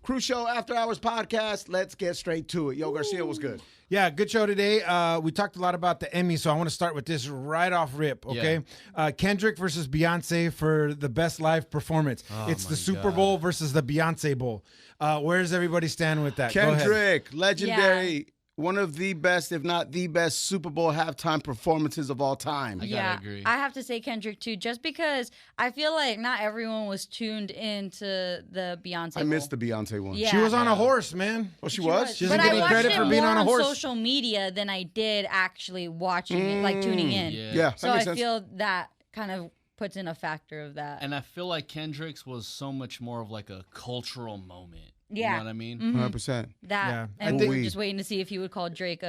Cruz Show After Hours podcast. Let's get straight to it. Yo, Garcia, what's good? Yeah, good show today. We talked a lot about the Emmy, so I want to start with this right off rip, okay? Yeah. Kendrick versus Beyonce for the best live performance. It's the Super Bowl versus the Beyonce Bowl. Where does everybody stand with that? Kendrick, legendary, one of the best, if not the best, Super Bowl halftime performances of all time. I gotta agree. I have to say Kendrick too, just because I feel like not everyone was tuned into the Beyonce. I missed the Beyonce one. Yeah. She was on a horse, man. Oh, she was? She doesn't get any credit for being on a horse. I watched it more on social media than I did actually watching it, like tuning in. Yeah, so I feel that kind of puts in a factor of that. And I feel like Kendrick's was so much more of like a cultural moment. Yeah. You know what I mean? 100%. That, and we were just waiting to see if he would call Drake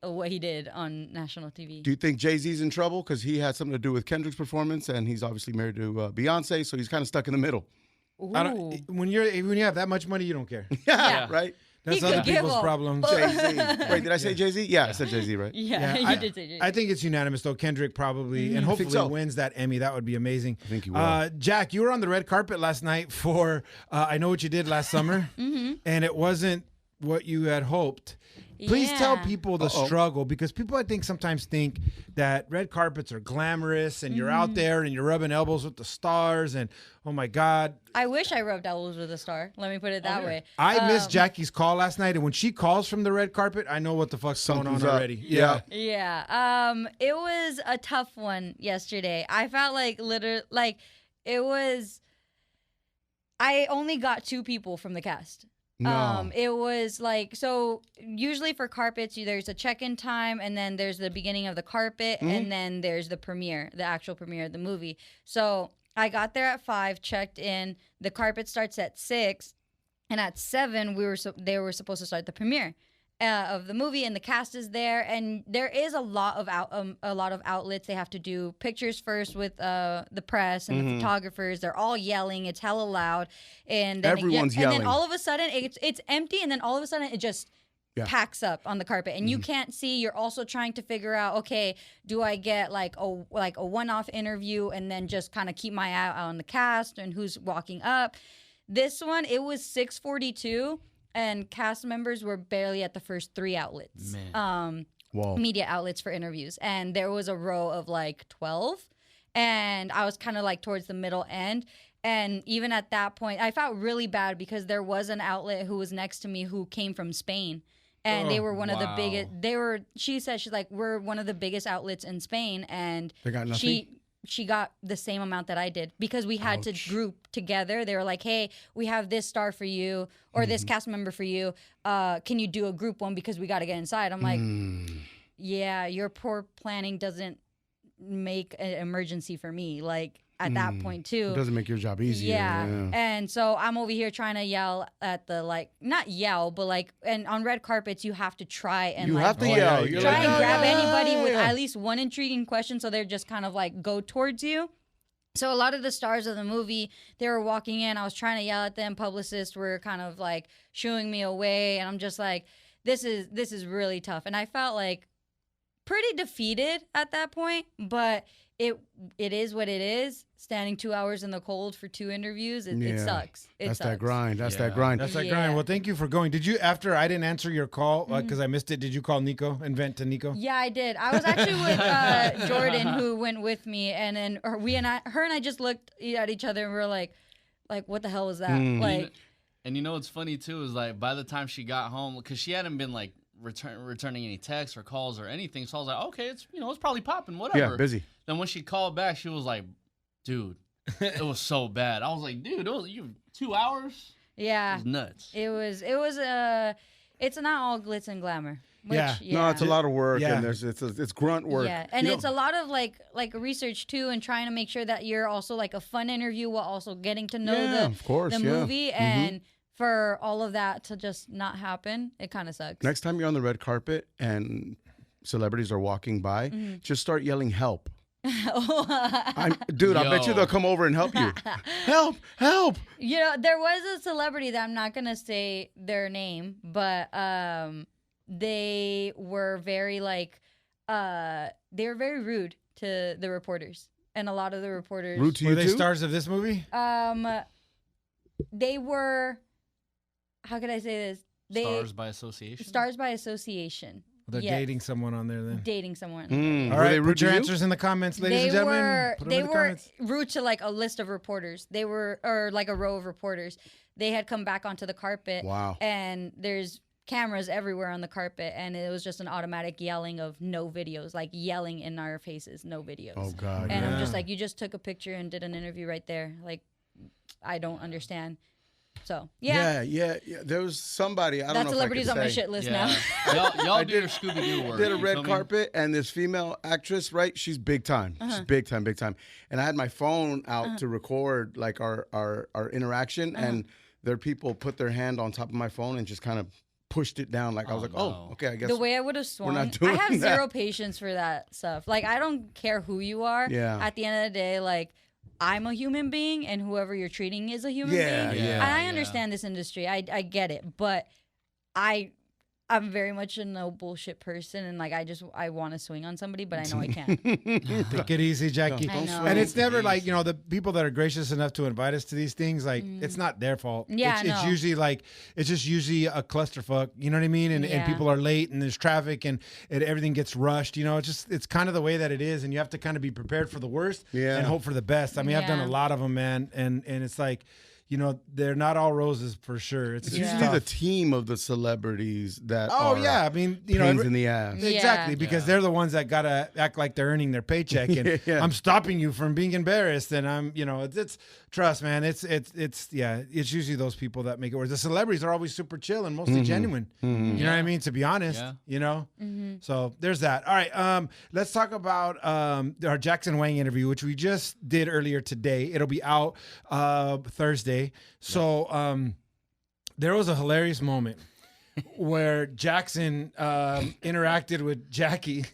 what he did on national TV. Do you think Jay-Z's in trouble? Because he had something to do with Kendrick's performance, and he's obviously married to Beyonce, so he's kind of stuck in the middle. When you have that much money, you don't care. Yeah. Right? That's other people's problems. Jay-Z. Wait, did I say Jay-Z? Yeah, I said Jay-Z, right? Yeah, you did say Jay-Z. I think it's unanimous, though. Kendrick probably, and hopefully wins that Emmy. That would be amazing. I think he will. Jack, you were on the red carpet last night for I Know What You Did Last Summer, and it wasn't what you had hoped. Please tell people the struggle, because people, I think, sometimes think that red carpets are glamorous and you're out there and you're rubbing elbows with the stars and, oh, my God. I wish I rubbed elbows with a star. Let me put it that way. I missed Jackie's call last night, and when she calls from the red carpet, I know what the fuck's going on already. Yeah. It was a tough one yesterday. I felt like I only got 2 people from the cast. No. It was like, so usually for carpets, there's a check-in time, and then there's the beginning of the carpet, and then there's the premiere, the actual premiere of the movie. So I got there at 5, checked in. The carpet starts at 6, and at 7 they were supposed to start the premiere of the movie, and the cast is there, and there is a lot of outlets. They have to do pictures first with the press and the photographers. They're all yelling. It's hella loud, and then everyone's yelling. And then all of a sudden it's empty, and then all of a sudden it just packs up on the carpet, and you can't see. You're also trying to figure out, okay, do I get like a one-off interview and then just kind of keep my eye out on the cast and who's walking up? This one, it was 6:42. And cast members were barely at the first 3 outlets, media outlets for interviews. And there was a row of like 12. And I was kind of like towards the middle end. And even at that point, I felt really bad because there was an outlet who was next to me who came from Spain. And they were one of the biggest. She said, she's like, we're one of the biggest outlets in Spain. And they got nothing? She got the same amount that I did because we had to group together. They were like, hey, we have this star for you or this cast member for you. Can you do a group one because we got to get inside? I'm like, yeah, your poor planning doesn't make an emergency for me. Like at that point too. It doesn't make your job easier. Yeah. And so I'm over here trying to yell at the not yell, but and on red carpets you have to try and you have to yell. You're try and grab anybody with at least one intriguing question, so they're just kind of like go towards you. So a lot of the stars of the movie, they were walking in. I was trying to yell at them. Publicists were kind of like shooing me away, and I'm just like, this is really tough. And I felt like pretty defeated at that point, but it is what it is. Standing 2 hours in the cold for 2 interviews, it sucks. That's that grind. That's that grind. That's that grind. Well, thank you for going. Did you, after I didn't answer your call because I missed it, did you call Nico and vent to Nico? Yeah, I did. I was actually with Jordan, who went with me, and then her and I just looked at each other and we were like, what the hell was that? And you know what's funny too is like by the time she got home, because she hadn't been like returning any texts or calls or anything, so I was like, okay, it's probably popping, whatever. Yeah, busy. Then when she called back, she was like, dude, it was so bad. I was like, dude, you 2 hours? Yeah, it was nuts. It's not all glitz and glamour. Which, no, it's a lot of work, and it's grunt work. Yeah, and it's a lot of like research too, and trying to make sure that you're also like a fun interview while also getting to know the movie and. For all of that to just not happen, it kind of sucks. Next time you're on the red carpet and celebrities are walking by, just start yelling help. I bet you they'll come over and help you. Help, help. There was a celebrity that I'm not going to say their name, but they were very very rude to the reporters. And a lot of the reporters... Rude to you Were they too? stars of this movie? They were... how could I say this? Stars by association. Stars by association. They're dating someone on there then. Dating someone. All right, put your answers in the comments, ladies and gentlemen. They were rude to like a list of reporters. They were, or like a row of reporters. They had come back onto the carpet. Wow. And there's cameras everywhere on the carpet, and it was just an automatic yelling of no videos, like yelling in our faces, no videos. Oh God. And I'm just like, you just took a picture and did an interview right there. Like, I don't understand. So yeah. There was somebody. I don't know. That celebrity's on my shit list now. y'all do your Scooby Doo work. Did a red carpet, and this female actress, right? She's big time. She's big time. And I had my phone out to record like our interaction, and there people put their hand on top of my phone and just kind of pushed it down. Like I was like, oh, okay, I guess the way I would have swung. I have zero patience for that stuff. Like I don't care who you are. Yeah. At the end of the day, like, I'm a human being, and whoever you're treating is a human being. And I understand this industry. I get it, but I'm very much a no bullshit person, and like I want to swing on somebody, but I know I can't. Take it easy, Jackie. And it's never like, the people that are gracious enough to invite us to these things, like it's not their fault. Yeah, it's usually like it's just usually a clusterfuck. You know what I mean? And people are late, and there's traffic, and everything gets rushed. It's kind of the way that it is, and you have to kind of be prepared for the worst and hope for the best. I mean, I've done a lot of them, man, and it's like, they're not all roses for sure. It's usually the team of the celebrities that I mean, pains in the ass. Exactly, because they're the ones that gotta act like they're earning their paycheck, and I'm stopping you from being embarrassed, and I'm, it's trust, man. It's usually those people that make it worse. The celebrities are always super chill and mostly genuine. You know what I mean? To be honest, So there's that. All right, let's talk about our Jackson Wang interview, which we just did earlier today. It'll be out Thursday. So there was a hilarious moment where Jackson interacted with Jackie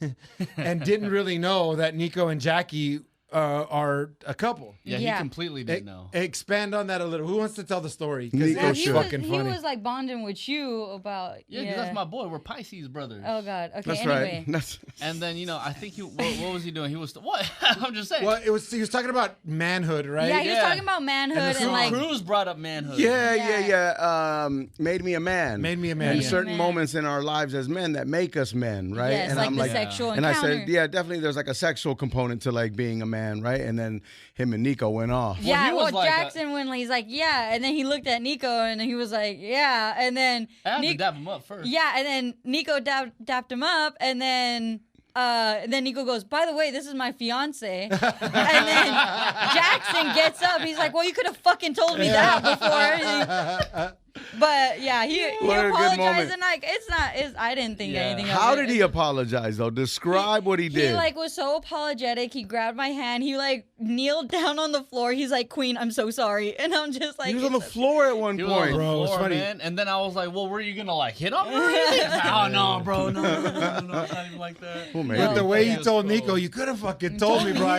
and didn't really know that Nico and Jackie are a couple. Yeah, he completely didn't know. Expand on that a little. Who wants to tell the story? Because it's fucking funny. He was like bonding with you about. Yeah, because that's my boy. We're Pisces brothers. Oh God. Okay. That's anyway. right. And then I think what was he doing? He was what? I'm just saying. Well, he was talking about manhood, right? Yeah, he was talking about manhood and like Cruz brought up manhood. Yeah. Made me a man. And certain moments in our lives as men that make us men, right? Yes, and like I'm the like, sexual and encounter. I said, yeah, definitely. There's like a sexual component to like being a man, right? And then him and Nico went off. Yeah, well, like Jackson went, he's like, yeah, and then he looked at Nico and he was like, yeah, and then I had to dap him up first. Yeah, and then Nico dapped him up, and then Nico goes, by the way, this is my fiance. And then Jackson gets up. He's like, well, you could have fucking told me that before. But yeah, he apologized, and like I didn't think anything of it. How did he apologize though? Describe what he did. He like was so apologetic. He grabbed my hand. He like kneeled down on the floor. He's like, Queen, I'm so sorry. And I'm just like, he was on the floor at one point, bro. It's funny, man. And then I was like, well, were you gonna like hit him or anything? Oh no, bro, no, not even like that. Well, but the way he told Nico, you could have fucking told me, bro.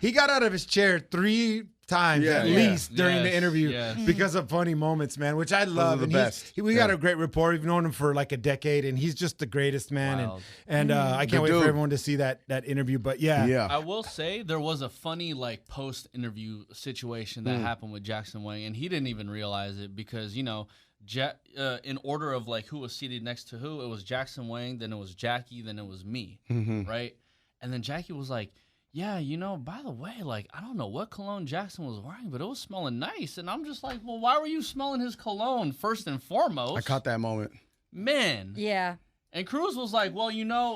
He got out of his chair 3 times at least during the interview because of funny moments, man, which I love. And we got a great rapport. We've known him for like a decade, and he's just the greatest, man. And I can't wait for everyone to see that interview. But I will say there was a funny like post interview situation that happened with Jackson Wang, and he didn't even realize it because in order of like who was seated next to who, it was Jackson Wang, then it was Jackie, then it was me, right? And then Jackie was like, yeah, by the way, like, I don't know what cologne Jackson was wearing, but it was smelling nice. And I'm just like, well, why were you smelling his cologne first and foremost? I caught that moment. Man. Yeah. And Cruz was like, well,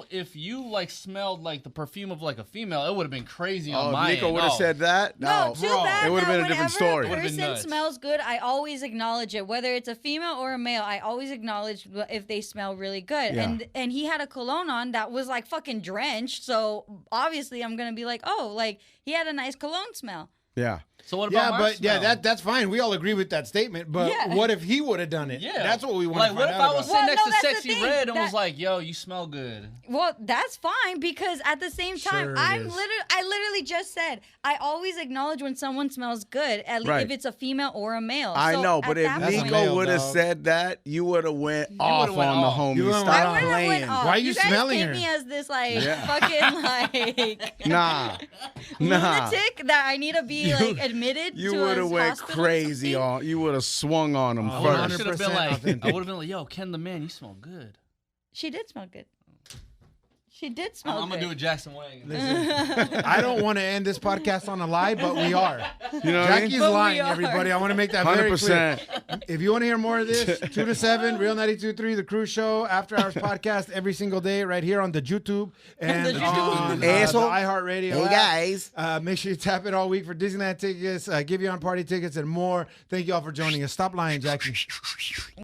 if you like smelled like the perfume of like a female, it would have been crazy on my Nico end. would have said that? No, too bad. It would have been a different story. Whenever a person smells good, I always acknowledge it. Whether it's a female or a male, I always acknowledge if they smell really good. Yeah. And he had a cologne on that was like fucking drenched. So obviously I'm going to be like, oh, like he had a nice cologne smell. Yeah. So what about my smell? that's fine. We all agree with that statement. But what if he would have done it? Yeah, that's what we want to find out. Like, what if I was sitting next to Sexy Red and was like, "Yo, you smell good"? Well, that's fine because at the same time, I literally just said I always acknowledge when someone smells good, at least if it's a female or a male. I know, but if Nico would have said that, you would have went off on the homie. Stop playing. Why are you smelling her? You guys paint me as this like fucking like nah lunatic that I need to be like admitted You to would have his went hospital crazy or on. You would have swung on him I first. should have been 100% like, authentic. yo, Ken the man, you smell good. She did smell good. She did smell I'm good. gonna do a Jackson Wang. I don't want to end this podcast on a lie, but we are. You know what I mean? Jackie's But we lying, are. everybody. I want to make that very clear. 100%. If you want to hear more of this, 2 to 7, Real 92.3, the Cruz Show After Hours podcast every single day right here on the YouTube and The YouTube. on the Asshole. iHeartRadio Hey, app. guys. Make sure you tap it all week for Disneyland tickets, Give You On Party tickets, and more. Thank you all for joining us. Stop lying, Jackie.